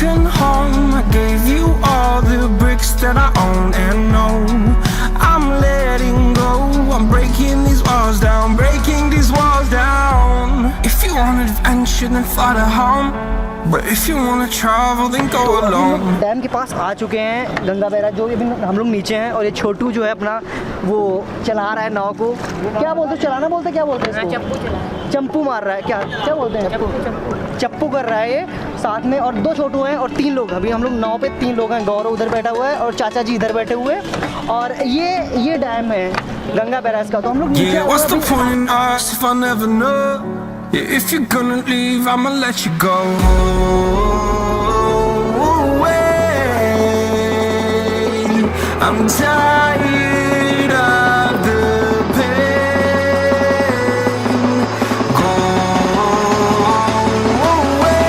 broken home. I gave you all the bricks that I own and know. I'm letting go. I'm breaking these walls down, breaking these walls down. If you want adventure, then fly to home. But if you wanna travel, then go alone. Dam के पास आ चुके हैं, Ganga barrage जो अभी हम लोग नीचे हैं, और ये छोटू जो है अपना वो चला रहा है नाव को। क्या बोलते, चलाना बोलते, क्या बोलते हैं इसको? चंपू मार रहा है, क्या क्या बोलते हैं? चप्पू कर रहा है ये साथ में, और दो छोटू हैं और 3 लोग। अभी हम लोग नाव पे 3 लोग हैं। गौरव उधर बैठा हुआ है और चाचा जी इधर बैठे हुए हैं, और ये डैम है गंगा बैराज का। तो हम लोग नीचे what's the point in us if I never know? Yeah, if you're gonna leave, I'ma let you go away. I'm tired of the pain. Go away.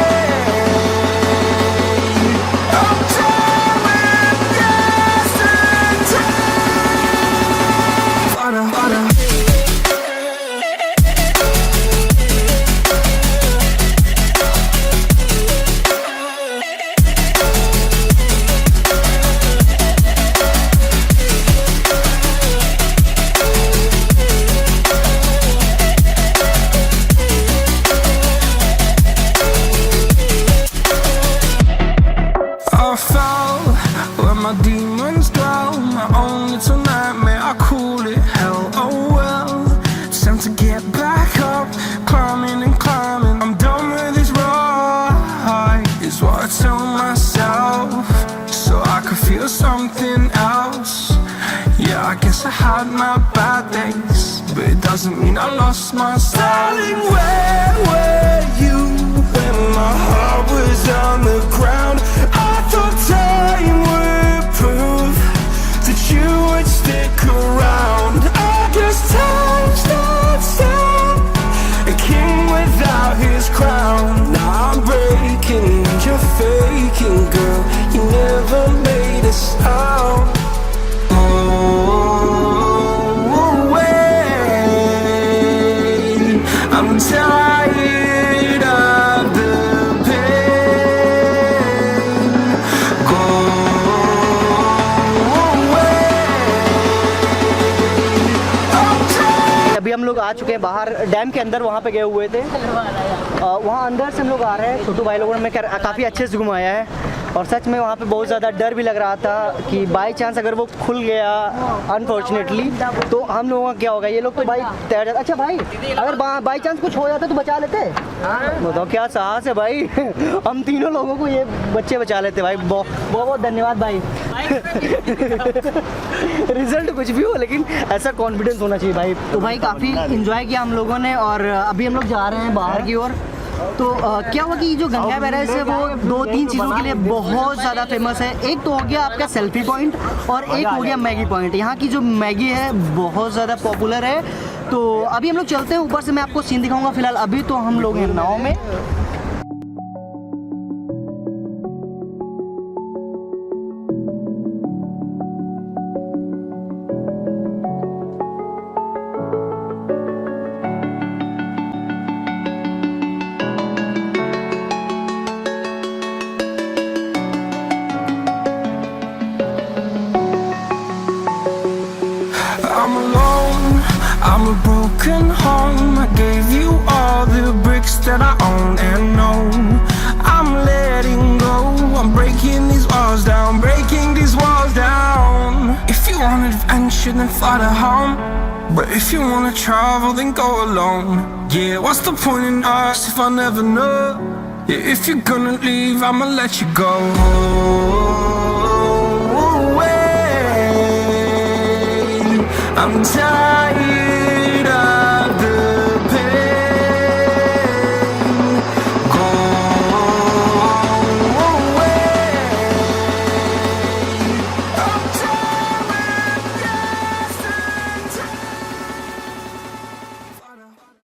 I'm tired with yesterday. Harder. My demons dwell, my own little nightmare, I call it hell, oh well. It's time to get back up, climbing and climbing. I'm done with this ride, is what I tell myself, so I could feel something else. Yeah, I guess I had my bad days, but it doesn't mean I lost my style. Darling, where were you when my heart was on the ground? I thought time would prove that you would stick around. I guess time stops down, a king without his crown. Now I'm breaking and you're faking, girl. You never made a sound. I'm tired of the pain. Go away. अभी हम लोग आ चुके हैं बाहर dam के अंदर, वहाँ पे गए हुए थे। वहाँ अंदर से हम लोग आ रहे हैं। छोटू भाई लोगों ने काफ़ी अच्छे से घुमाया है, और सच में वहाँ पे बहुत ज़्यादा डर भी लग रहा था कि बाई चांस अगर वो खुल गया अनफॉर्चुनेटली तो हम लोगों का क्या होगा। ये लोग तो भाई तैर जाते। अच्छा भाई, अगर बाई चांस कुछ हो जाता तो बचा लेते? बताओ क्या साहस है भाई। हम तीनों लोगों को ये बच्चे बचा लेते भाई। बहुत बहुत धन्यवाद भाई। रिजल्ट कुछ भी हो, लेकिन ऐसा कॉन्फिडेंस होना चाहिए भाई। तो भाई काफ़ी इंजॉय किया हम लोगों ने, और अभी हम लोग जा रहे हैं बाहर की ओर। तो क्या हुआ कि जो गंगा बैराज है वो 2-3 चीज़ों के लिए बहुत ज़्यादा फेमस है। एक तो हो गया आपका सेल्फी पॉइंट, और एक हो गया मैगी पॉइंट। यहाँ की जो मैगी है बहुत ज़्यादा पॉपुलर है। तो अभी हम लोग चलते हैं ऊपर से, मैं आपको सीन दिखाऊंगा। फिलहाल अभी तो हम लोग हैं नाव में। I'm alone, I'm a broken home. I gave you all the bricks that I own and know. I'm letting go, I'm breaking these walls down, breaking these walls down. If you want adventure, then fly to home. But if you wanna travel, then go alone. Yeah, what's the point in us if I never know? Yeah, if you're gonna leave, I'ma let you go away. I'm tired